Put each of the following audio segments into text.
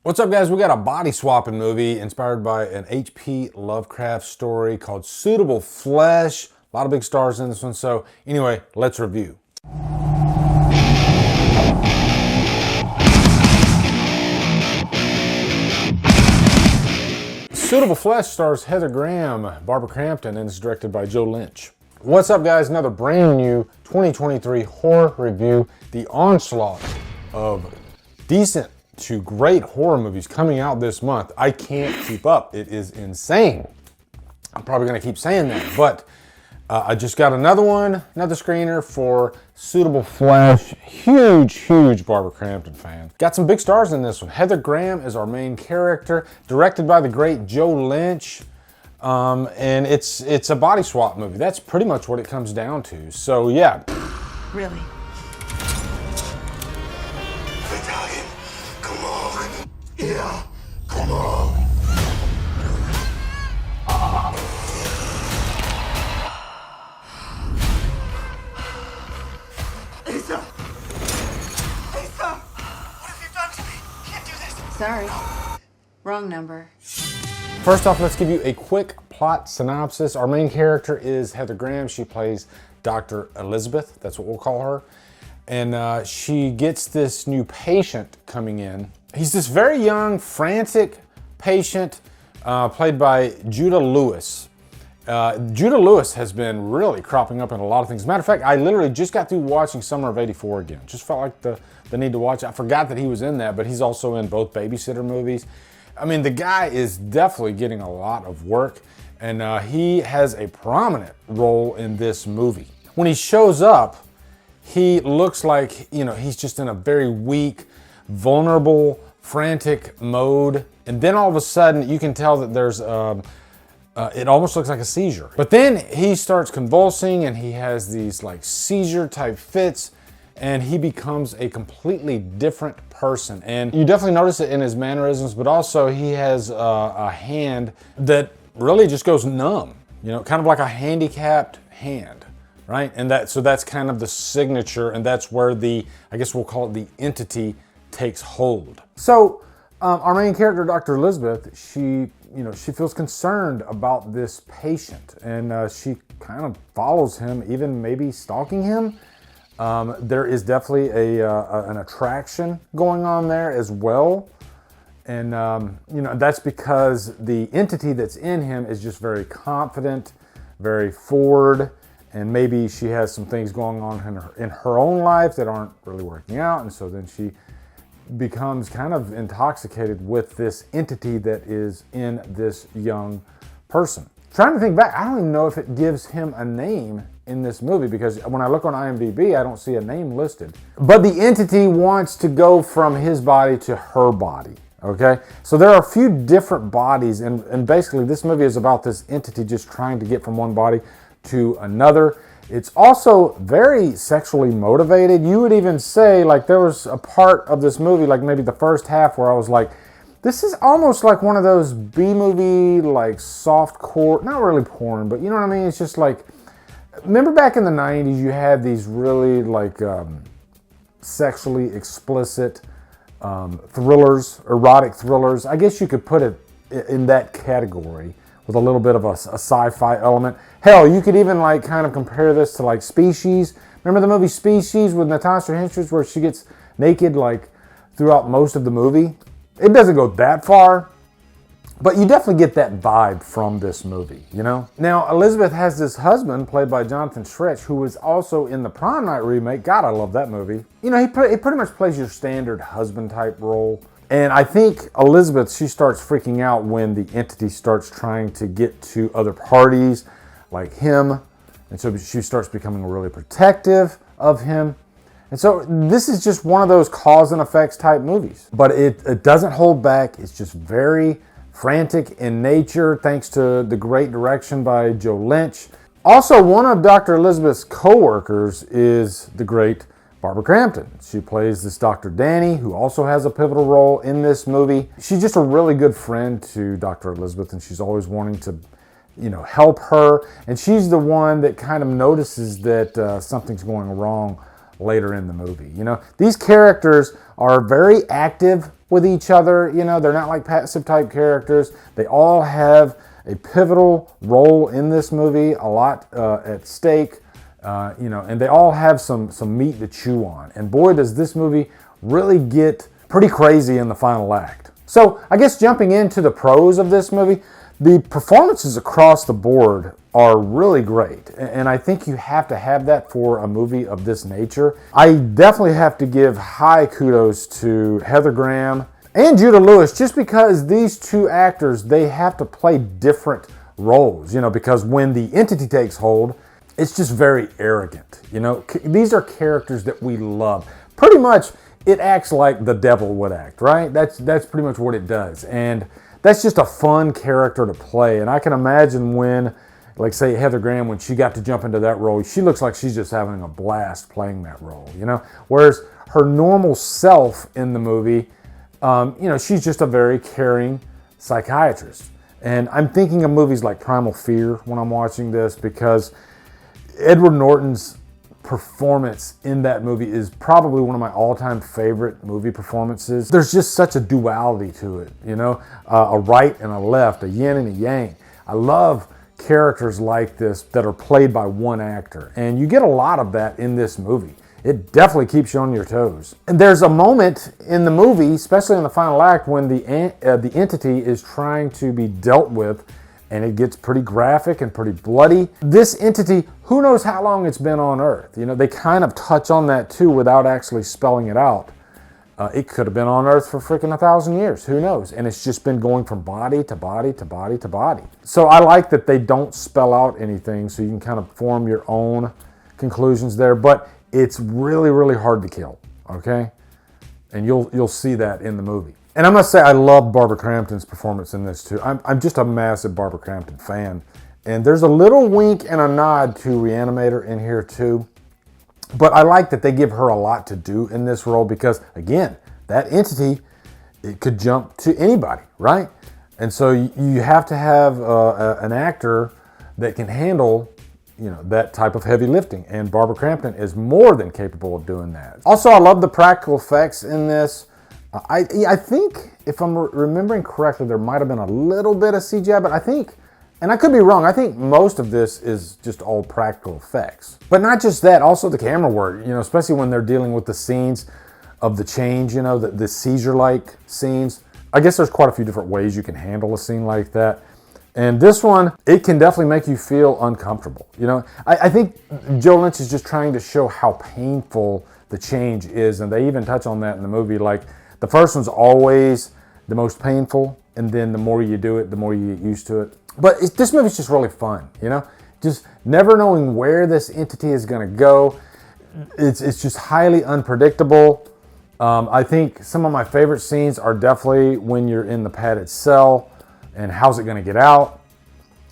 What's up, guys? We got a body swapping movie inspired by an H.P. Lovecraft story called Suitable Flesh. A lot of big stars in this one. So anyway, let's review. Suitable Flesh stars Heather Graham, Barbara Crampton, and is directed by Joe Lynch. What's up, guys? Another brand new 2023 horror review. The onslaught of decent to great horror movies coming out this month. I can't keep up. It is insane. I'm probably going to keep saying that, but I just got another screener for Suitable Flesh. Huge Barbara Crampton fan. Got some big stars in this one. Heather Graham is our main character, directed by the great Joe Lynch. And it's a body swap movie. That's pretty much what it comes down to. So yeah. Really? Italian, come on. Yeah, come on. Lisa! Lisa! What have you done to me? Can't do this. Sorry. Wrong number. First off, let's give you a quick plot synopsis. Our main character is Heather Graham. She plays Dr. Elizabeth. That's what we'll call her. And she gets this new patient coming in. He's this very young, frantic patient played by Judah Lewis. Judah Lewis has been really cropping up in a lot of things. As a matter of fact, I literally just got through watching Summer of '84 again. Just felt like the need to watch it. I forgot that he was in that, but he's also in both babysitter movies. I mean, the guy is definitely getting a lot of work, and he has a prominent role in this movie. When he shows up, he looks like, you know, he's just in a very weak, vulnerable, frantic mode. And then all of a sudden, you can tell that there's, it almost looks like a seizure. But then he starts convulsing and he has these like seizure type fits, and he becomes a completely different person. And you definitely notice it in his mannerisms, but also he has a hand that really just goes numb, you know, kind of like a handicapped hand. Right, and so that's kind of the signature, and that's where the, I guess we'll call it the entity, takes hold. So our main character, Dr. Elizabeth, she feels concerned about this patient, and she kind of follows him, even maybe stalking him. There is definitely an attraction going on there as well, and that's because the entity that's in him is just very confident, very forward. And maybe she has some things going on in her own life that aren't really working out. And so then she becomes kind of intoxicated with this entity that is in this young person. Trying to think back, I don't even know if it gives him a name in this movie, because when I look on IMDb, I don't see a name listed. But the entity wants to go from his body to her body. Okay, so there are a few different bodies, and basically this movie is about this entity just trying to get from one body to another. It's also very sexually motivated. You would even say, like, there was a part of this movie, like maybe the first half, where I was like, this is almost like one of those B-movie, like soft core, not really porn, but you know what I mean? It's just like, remember back in the 90s, you had these really like sexually explicit thrillers, erotic thrillers. I guess you could put it in that category, with a little bit of a sci-fi element. Hell, you could even like kind of compare this to like Species. Remember the movie Species with Natasha Henstridge, where she gets naked like throughout most of the movie? It doesn't go that far, but you definitely get that vibe from this movie, you know? Now, Elizabeth has this husband played by Jonathan Stretch, who was also in the Prom Night remake. God, I love that movie. You know, he pretty much plays your standard husband type role. And I think Elizabeth, she starts freaking out when the entity starts trying to get to other parties like him. And so she starts becoming really protective of him. And so this is just one of those cause and effects type movies. But it doesn't hold back. It's just very frantic in nature, thanks to the great direction by Joe Lynch. Also, one of Dr. Elizabeth's co-workers is the great Barbara Crampton. She plays this Dr. Danny, who also has a pivotal role in this movie. She's just a really good friend to Dr. Elizabeth, and she's always wanting to, you know, help her. And she's the one that kind of notices that something's going wrong later in the movie. You know, these characters are very active with each other. You know, they're not like passive type characters. They all have a pivotal role in this movie, a lot at stake, you know, and they all have some meat to chew on. And boy, does this movie really get pretty crazy in the final act. So I guess jumping into the pros of this movie, the performances across the board are really great. And I think you have to have that for a movie of this nature. I definitely have to give high kudos to Heather Graham and Judah Lewis, just because these two actors, they have to play different roles, you know, because when the entity takes hold, it's just very arrogant. You know, these are characters that we love. Pretty much, it acts like the devil would act, right? That's pretty much what it does. And that's just a fun character to play. And I can imagine when, like say Heather Graham, when she got to jump into that role, she looks like she's just having a blast playing that role, you know? Whereas her normal self in the movie, you know, she's just a very caring psychiatrist. And I'm thinking of movies like Primal Fear when I'm watching this, because Edward Norton's performance in that movie is probably one of my all-time favorite movie performances. There's just such a duality to it, you know, a right and a left, a yin and a yang. I love characters like this that are played by one actor, and you get a lot of that in this movie. It definitely keeps you on your toes. And there's a moment in the movie, especially in the final act, when the entity is trying to be dealt with, and it gets pretty graphic and pretty bloody. This entity, who knows how long it's been on Earth? You know, they kind of touch on that too without actually spelling it out. It could have been on Earth for freaking 1,000 years, who knows? And it's just been going from body to body to body to body. So I like that they don't spell out anything, so you can kind of form your own conclusions there, but it's really, really hard to kill, okay? And you'll see that in the movie. And I must say, I love Barbara Crampton's performance in this too. I'm just a massive Barbara Crampton fan. And there's a little wink and a nod to Reanimator in here too. But I like that they give her a lot to do in this role, because again, that entity, it could jump to anybody, right? And so you have to have an actor that can handle, you know, that type of heavy lifting. And Barbara Crampton is more than capable of doing that. Also, I love the practical effects in this. I think, if I'm remembering correctly, there might have been a little bit of CGI, but I think, and I could be wrong, I think most of this is just all practical effects. But not just that, also the camera work, you know, especially when they're dealing with the scenes of the change, you know, the seizure-like scenes. I guess there's quite a few different ways you can handle a scene like that. And this one, it can definitely make you feel uncomfortable. You know, I think Joe Lynch is just trying to show how painful the change is, and they even touch on that in the movie. Like, the first one's always the most painful, and then the more you do it, the more you get used to it. But this movie's just really fun, you know? Just never knowing where this entity is gonna go. It's just highly unpredictable. I think some of my favorite scenes are definitely when you're in the padded cell, and how's it gonna get out?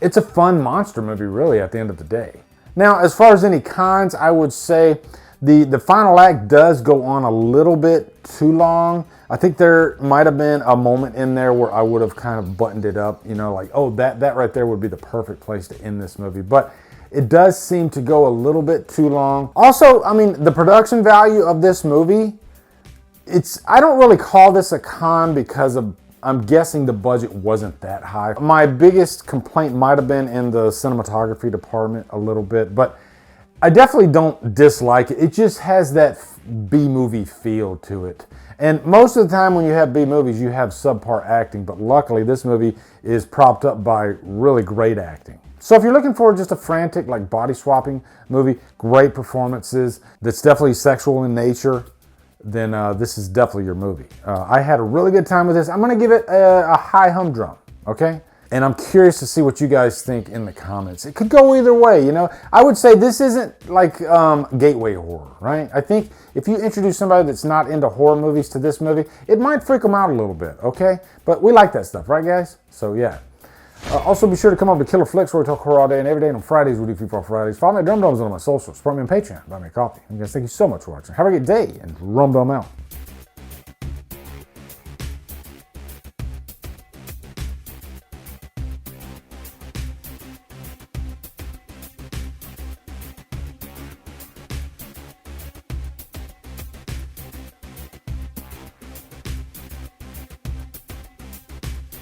It's a fun monster movie, really, at the end of the day. Now, as far as any cons, I would say the final act does go on a little bit too long. I think there might have been a moment in there where I would have kind of buttoned it up, you know, like, oh, that right there would be the perfect place to end this movie. But it does seem to go a little bit too long. Also, I mean, the production value of this movie, I don't really call this a con because I'm guessing the budget wasn't that high. My biggest complaint might have been in the cinematography department a little bit, but I definitely don't dislike it. It just has that B-movie feel to it. And most of the time when you have B-movies, you have subpar acting, but luckily this movie is propped up by really great acting. So if you're looking for just a frantic, like, body swapping movie, great performances, that's definitely sexual in nature, then this is definitely your movie. I had a really good time with this. I'm gonna give it a high humdrum, okay? And I'm curious to see what you guys think in the comments. It could go either way, you know? I would say this isn't like gateway horror, right? I think if you introduce somebody that's not into horror movies to this movie, it might freak them out a little bit, okay? But we like that stuff, right, guys? So, yeah. Also, be sure to come over to Killer Flicks, where we talk horror all day and every day. And on Fridays, we do Free for Fridays. Follow me at Drumdums on my socials. Support me on Patreon. Buy me a coffee. And guys, thank you so much for watching. Have a great day, and Drumdum out.